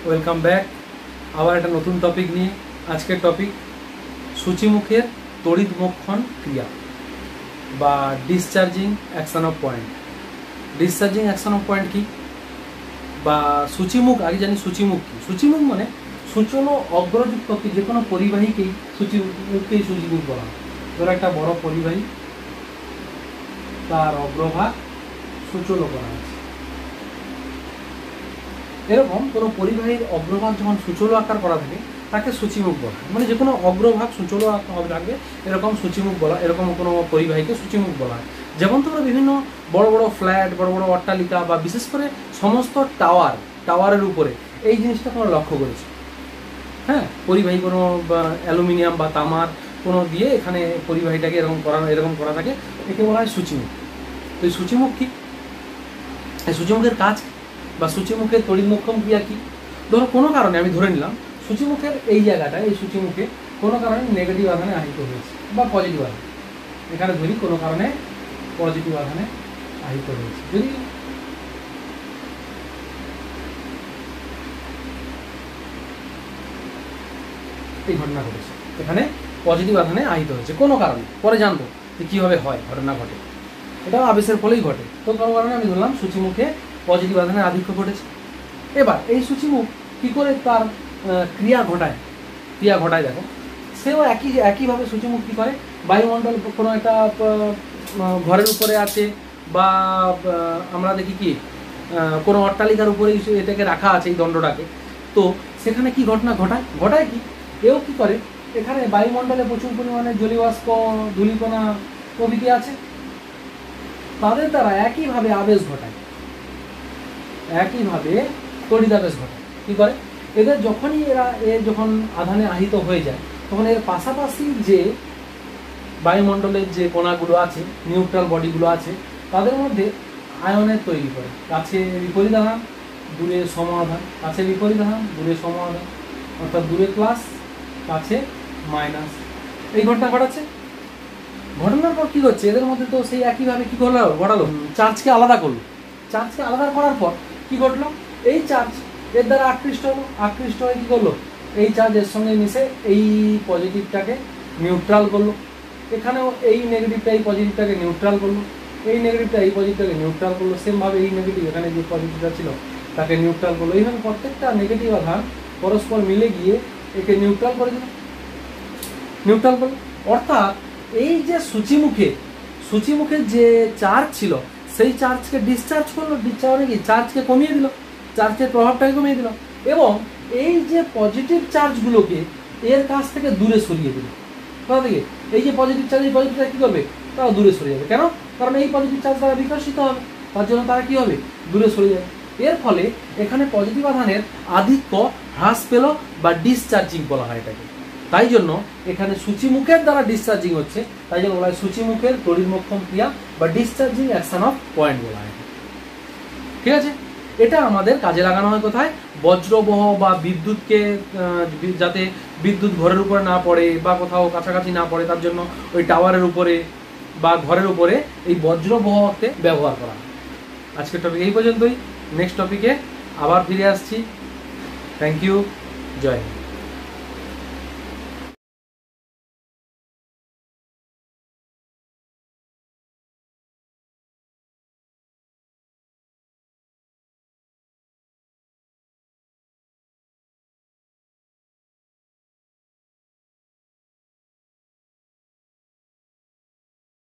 Welcome back. আবার একটা নতুন টপিক নিয়ে। আজকের টপিক সূচিমুখের তড়িৎমোক্ষণ ক্রিয়া বা discharging action of point. Discharging action of point কি বা সূচিমুখ, আগে জানি সূচিমুখ কি। সূচিমুখ মানে সূচন ও অগ্রযুক্ত যে কোনো পরিবাহীকেই সূচিমুখ বলা হয়। ধরো একটা বড় পরিবাহী, তার অগ্রভাগ সূচলও করা আছে। এরকম কোনো পরিবাহীর অগ্রভাগ যখন সূচলো আকার করা থাকে তাকে সূচিমুখ বলা হয়। মানে যে কোনো অগ্রভাগ সূচলো আকার থাকবে এরকম সূচিমুখ বলা, এরকম কোনো পরিবাহীকে সূচিমুখ বলা হয়। যেমন তোমরা বিভিন্ন বড় বড় ফ্ল্যাট, বড় বড় অট্টালিকা বা বিশেষ করে সমস্ত টাওয়ারের উপরে এই জিনিসটা তোমরা লক্ষ্য করেছো। হ্যাঁ, পরিবাহী কোনো অ্যালুমিনিয়াম বা তামার কোনো দিয়ে এখানে পরিবাহীটাকে এরকম করা থাকে, একে বলা হয় সূচিমুখ। তো এই সূচিমুখ কি, এই সূচিমুখের কাজ বা সূচিমুখের তড়িৎমোক্ষণ ক্রিয়া কি। ধরো কোনো কারণে আমি ধরে নিলাম সূচিমুখের এই জায়গাটায়, এই সূচিমুখে কোনো কারণে নেগেটিভ আধানে আহিত হয়েছে বা পজিটিভ আধান, এখানে ধরি কোনো কারণে পজিটিভ আধানে আহিত হয়েছে। যদি এই ঘটনা ঘটেছে, এখানে পজিটিভ আধানে আহিত হয়েছে কোনো কারণে, পরে জানবো যে কীভাবে হয় ঘটনা ঘটে, এটাও আবেশের ফলেই ঘটে। তো কোনো কারণে আমি ধরলাম সূচিমুখে পজিটিভ আধানের আধিক্য ঘটেছে। এবার এই সূচিমুখ কী করে তার ক্রিয়া ঘটায় দেখো, সেও একইভাবে সূচিমুখ কী করে, বায়ুমণ্ডল কোনো একটা ঘরের উপরে আছে বা আমরা দেখি কি কোনো অট্টালিকার উপরেই এটাকে রাখা আছে, এই দণ্ডটাকে। তো সেখানে কি ঘটনা ঘটায় কি, এও কি করে, এখানে বায়ুমণ্ডলে প্রচুর পরিমাণে জলীয়বাষ্প, ধূলিকণা প্রভৃতি আছে, তাদের দ্বারা একইভাবে আবেশ ঘটায়, একইভাবে তড়িদাবেশ ঘটায়। কী করে, এদের যখনই যখন আধানে আহিত হয়ে যায় তখন এর পাশাপাশি যে বায়ুমণ্ডলের যে কণাগুলো আছে, নিউট্রাল বডিগুলো আছে, তাদের মধ্যে আয়নের তৈরি করে। কাছে বিপরীত আধান, দূরে সম আধান, কাছে বিপরীত আধান, দূরে সম আধান, অর্থাৎ দূরে প্লাস, কাছে মাইনাস, এই ঘটনা ঘটাচ্ছে। ঘটনার পর কী হচ্ছে, এদের মধ্যে তো সেই একইভাবে কী ঘটালো, চার্জকে আলাদা করলো। চার্জকে আলাদা করার পর কী ঘটলো, এই চার্জ এর দ্বারা আকৃষ্ট হয়ে কী করলো, এই চার্জ এর সঙ্গে মিশে এই পজিটিভটাকে নিউট্রাল করলো। এখানেও এই নেগেটিভটা এই পজিটিভটাকে নিউট্রাল করলো, এই নেগেটিভটা এই পজিটিভটাকে নিউট্রাল করলো, সেমভাবে এই নেগেটিভ এখানে যে পজিটিভটা ছিল তাকে নিউট্রাল করলো। এইভাবে প্রত্যেকটা নেগেটিভ আধান পরস্পর মিলে গিয়ে একে নিউট্রাল করলো। অর্থাৎ এই যে সূচিমুখে যে চার্জ ছিল সেই চার্জকে ডিসচার্জ করলো, চার্জকে কমিয়ে দিল, চার্জের প্রভাবটাকে কমিয়ে দিল, এবং এই যে পজিটিভ চার্জগুলোকে এর কাছ থেকে দূরে সরিয়ে দিল। কোথা থেকে, এই যে পজিটিভ চার্জ, এই পজিটিভ চার্জ কী করবে, তারা দূরে সরে যাবে। কেন, কারণ এই পজিটিভ চার্জ তারা বিকর্ষিত হবে, তার জন্য তারা কী হবে, দূরে সরে যাবে। এর ফলে এখানে পজিটিভ আধানের আধিক্য হ্রাস পেল বা ডিসচার্জিং বলা হয় এটাকে। তাই জন্য এখানে সূচিমুখের দ্বারা ডিসচার্জিং হচ্ছে, তাই জন্য বলা হয় সূচিমুখের তড়িৎমোক্ষণ ক্রিয়া বা ডিসচার্জিং অ্যাকশন অফ পয়েন্ট বলা হয়। ঠিক আছে, এটা আমাদের কাজে লাগানো হয় কোথায়, বজ্রবহ বা বিদ্যুৎকে, যাতে বিদ্যুৎ ঘরের উপরে না পড়ে বা কোথাও কাছাকাছি না পড়ে, তার জন্য ওই টাওয়ারের উপরে বা ঘরের উপরে এই বজ্রবহকে ব্যবহার করা হয়। আজকের টপিক এই পর্যন্তই। নেক্সট টপিকে আবার ফিরে আসছি। থ্যাংক ইউ, জয় হিন্দ।